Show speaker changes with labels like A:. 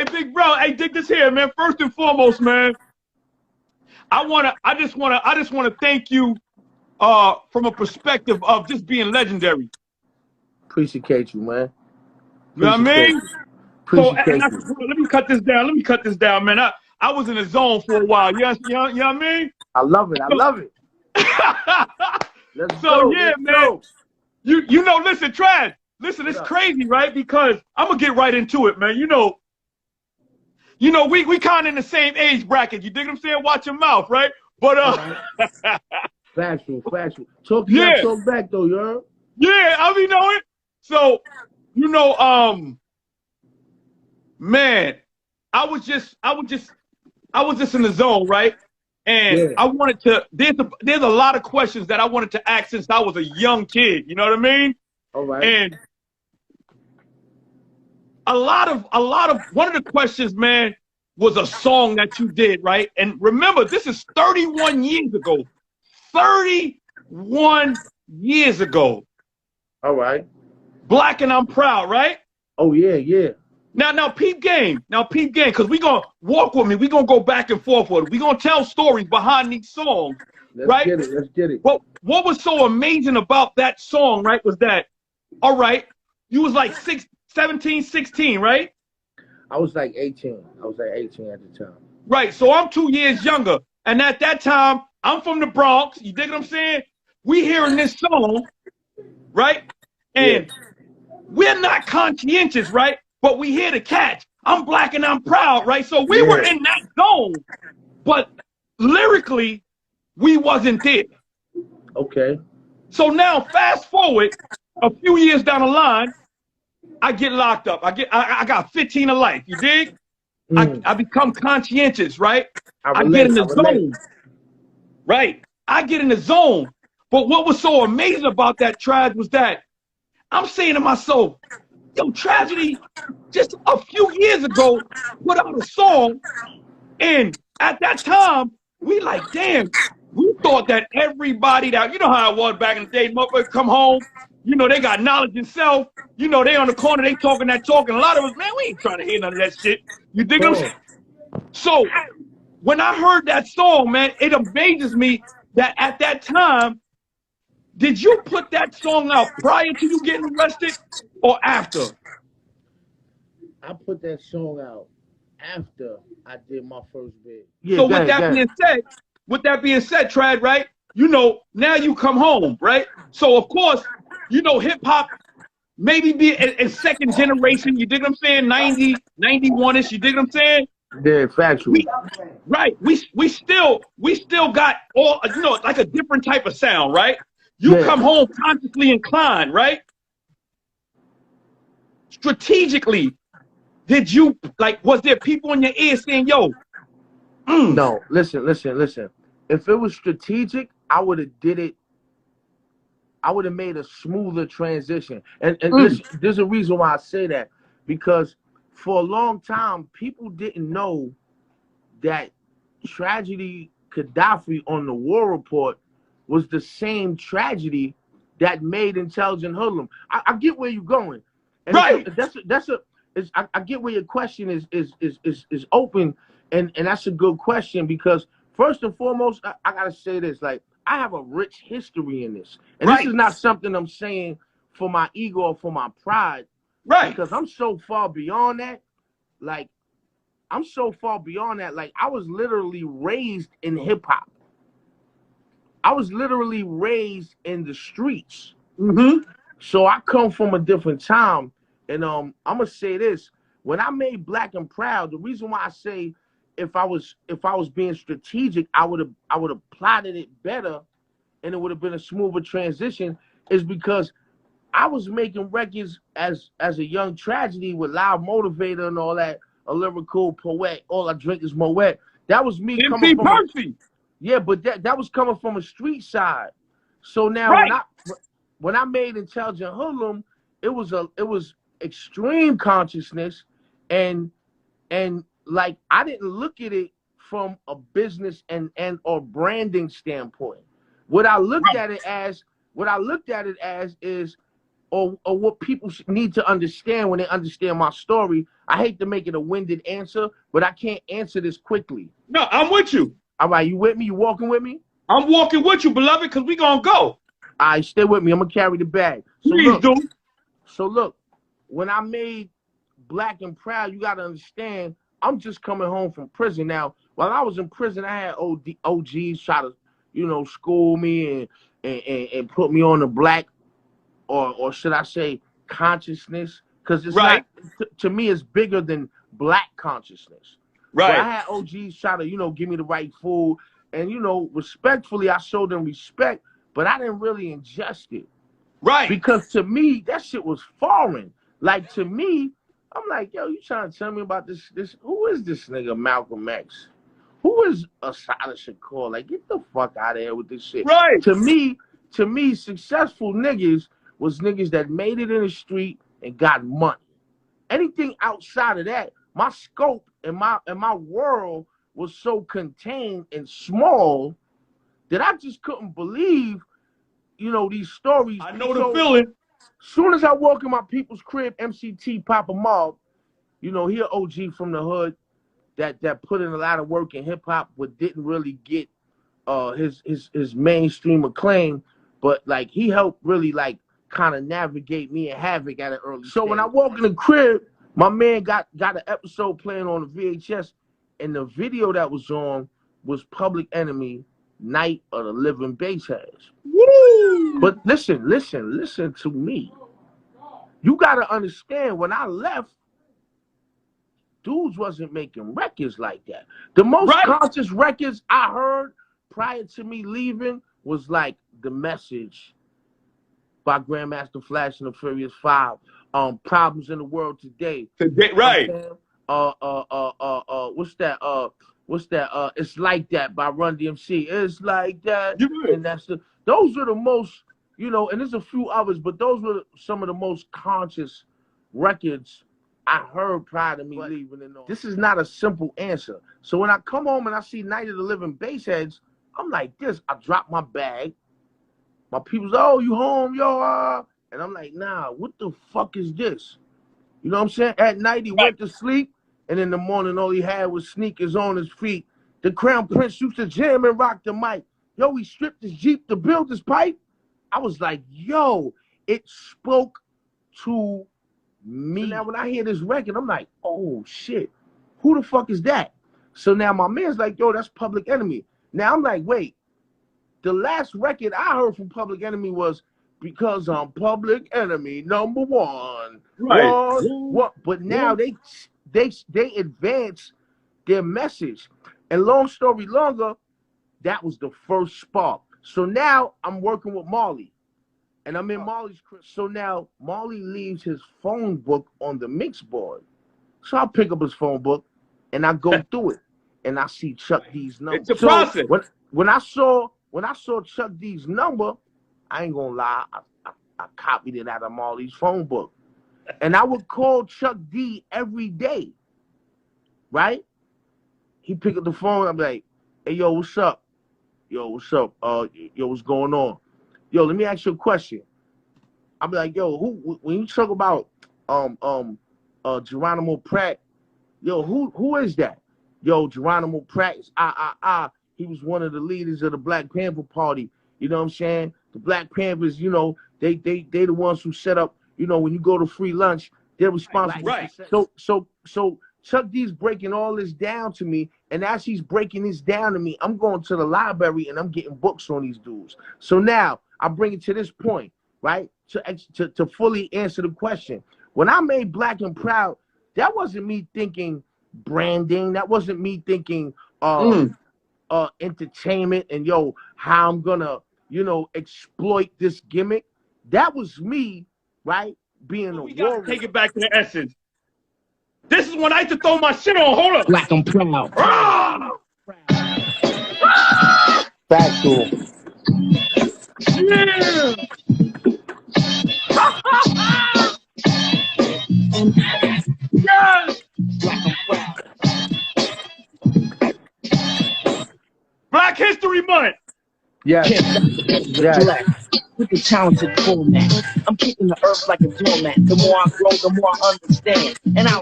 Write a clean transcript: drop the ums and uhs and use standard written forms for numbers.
A: Hey, big bro. Hey, dig this here, man. First and foremost, man, I just wanna thank you from a perspective of just being legendary.
B: Appreciate you, man.
A: You know what I mean? So,
B: Appreciate you.
A: let me cut this down. Let me cut this down, man. I was in the zone for a while. You know what I mean?
B: I love it. I love it. Let's
A: so
B: go.
A: yeah,
B: Let's
A: man.
B: go.
A: You know, listen, Trad. Listen, it's crazy, right? Because I'm gonna get right into it, man. You know, we kind of in the same age bracket. You dig what I'm saying? Watch your mouth, right? But
B: factual. Talk back though, you heard?
A: Yeah, I mean, know it. So, man, I was just in the zone, right? And I wanted to. There's a lot of questions that I wanted to ask since I was a young kid. You know what I mean?
B: All right.
A: And a lot of one of the questions, man, was a song that you did, right? And remember, this is 31 years ago. 31 years ago.
B: All right.
A: Black and I'm Proud, right?
B: Oh yeah.
A: Now peep game. Because we gonna walk with me. We gonna go back and forth with it. We gonna tell stories behind these songs, right?
B: Let's get it.
A: But what was so amazing about that song, right, was that, all right, you was like 17, 16, right?
B: I was like 18. I was like 18 at the time.
A: Right, so I'm 2 years younger. And at that time, I'm from the Bronx. You dig what I'm saying? We hearing this song, right? And we're not conscientious, right? But we hear the catch. I'm black and I'm proud, right? So we were in that zone. But lyrically, we wasn't there.
B: Okay.
A: So now fast forward a few years down the line, I get locked up. I got 15 to life. You dig? I become conscientious, right? I get in the zone. Right. I get in the zone. But what was so amazing about that Trad was that I'm saying to myself, yo, Tragedy just a few years ago put out a song, and at that time, we like, damn, we thought that everybody that, you know how it was back in the day, motherfuckers come home, you know, they got knowledge in self, you know, they on the corner, they talking that talk, and a lot of us, man, we ain't trying to hear none of that shit. You dig what I'm saying? So when I heard that song, man, it amazes me that at that time, did you put that song out prior to you getting arrested or after?
B: I put that song out after I did my first bid.
A: Yeah, so with that being said, Trad, right? You know, now you come home, right? So of course, you know, hip hop maybe be a second generation. You dig what I'm saying? 90, 91-ish. You dig what I'm saying?
B: Yeah, factual.
A: We still got all, you know, like a different type of sound, right? You come home consciously inclined, right? Strategically, did you, like, was there people in your ear saying, yo?
B: No, listen. If it was strategic, I would have did it. I would have made a smoother transition. And listen, there's a reason why I say that. Because for a long time, people didn't know that Tragedy Khadafi on the War Report was the same tragedy that made Intelligent Hoodlum. I get where you're going. And
A: right.
B: I get where your question is open, and that's a good question, because first and foremost, I gotta say this, like, I have a rich history in this. And this is not something I'm saying for my ego or for my pride.
A: Right.
B: Because I'm so far beyond that. Like, I was literally raised in hip hop. I was literally raised in the streets. So I come from a different time. And I'm gonna say this. When I made Black and Proud, the reason why I say if I was being strategic, I would have plotted it better and it would have been a smoother transition, is because I was making records as a young Tragedy with Loud Motivator and all that, a lyrical poet, all I drink is Moet. That was me coming from
A: Percy.
B: Yeah, but that was coming from a street side. So now when I made Intelligent Hoodlum, it was extreme consciousness, and like, I didn't look at it from a business and or branding standpoint. What I looked at it as is or what people need to understand when they understand my story. I hate to make it a winded answer, but I can't answer this quickly.
A: No, I'm with you.
B: All right, you with me? You walking with me?
A: I'm walking with you, beloved, because we gonna go.
B: All right, stay with me. I'm gonna carry the bag.
A: Please do.
B: So look, when I made Black and Proud, you gotta understand, I'm just coming home from prison. Now, while I was in prison, I had OGs try to, you know, school me and put me on the black, or should I say, consciousness? Because it's not, to me, it's bigger than black consciousness.
A: Right.
B: But I had OGs try to, you know, give me the right food. And, you know, respectfully, I showed them respect, but I didn't really ingest it.
A: Right.
B: Because to me, that shit was foreign. Like, to me, I'm like, yo, you trying to tell me about this? Who is this nigga Malcolm X? Who is Asada Shakur? Like, get the fuck out of here with this shit.
A: Right.
B: To me, successful niggas was niggas that made it in the street and got money. Anything outside of that, my scope and my world was so contained and small that I just couldn't believe, you know, these stories.
A: I know the feeling.
B: Soon as I walk in my people's crib, MCT Papa Mobb, you know, he an OG from the hood that put in a lot of work in hip hop, but didn't really get his mainstream acclaim. But like he helped really like kind of navigate me and Havoc at an early stage. So when I walk in the crib, my man got an episode playing on the VHS, and the video that was on was Public Enemy, Night of the Living Bassheads. Woo! But listen to me. You gotta understand, when I left, dudes wasn't making records like that. The most conscious records I heard prior to me leaving was like The Message by Grandmaster Flash and the Furious Five, Problems in the World Today.
A: Right.
B: What's that? It's Like That by Run DMC. It's Like That. And those were the most, you know, and there's a few others, but those were some of the most conscious records I heard prior to me leaving. This is not a simple answer. So when I come home and I see Night of the Living Bassheads, I'm like this. I drop my bag. My people's, oh, you home, yo? And I'm like, nah, what the fuck is this? You know what I'm saying? At night, he went to sleep, and in the morning, all he had was sneakers on his feet. The Crown Prince used to jam and rock the mic. Yo, he stripped his Jeep to build his pipe. I was like, yo, it spoke to me. So now when I hear this record, I'm like, oh, shit, who the fuck is that? So now my man's like, yo, that's Public Enemy. Now I'm like, wait, the last record I heard from Public Enemy was Because I'm Public Enemy #1. Right. But now they advance their message. And long story longer, that was the first spark. So now I'm working with Marley. And I'm in Marley's crib. So now Marley leaves his phone book on the mix board. So I pick up his phone book and I go through it. And I see Chuck D's number.
A: It's a process.
B: When I saw Chuck D's number, I ain't gonna lie, I copied it out of Marley's phone book. And I would call Chuck D every day. Right? He pick up the phone, I'm like, hey, yo, what's up? Yo, what's up? Yo, what's going on? Yo, let me ask you a question. I'm like, yo, when you talk about Geronimo Pratt, yo, who is that? Yo, Geronimo Pratt is he was one of the leaders of the Black Panther Party. You know what I'm saying? The Black Panthers, you know, they the ones who set up, you know, when you go to free lunch, they're responsible.
A: Right.
B: So Chuck D's breaking all this down to me, and as he's breaking this down to me, I'm going to the library and I'm getting books on these dudes. So now I bring it to this point, right? To fully answer the question. When I made Black and Proud, that wasn't me thinking branding. That wasn't me thinking entertainment and yo, how I'm gonna, you know, exploit this gimmick. That was me, right? Being a warrior.
A: Take it back to the essence. This is when I had to throw my shit on. Hold up.
C: Black and Proud.
B: Factual.
A: Yeah. Yes.
C: Black and Proud.
A: Black History Month.
B: Yes.
C: Black. with the talented format. I'm kicking the earth like a doormat. The more I grow, the more I understand. And I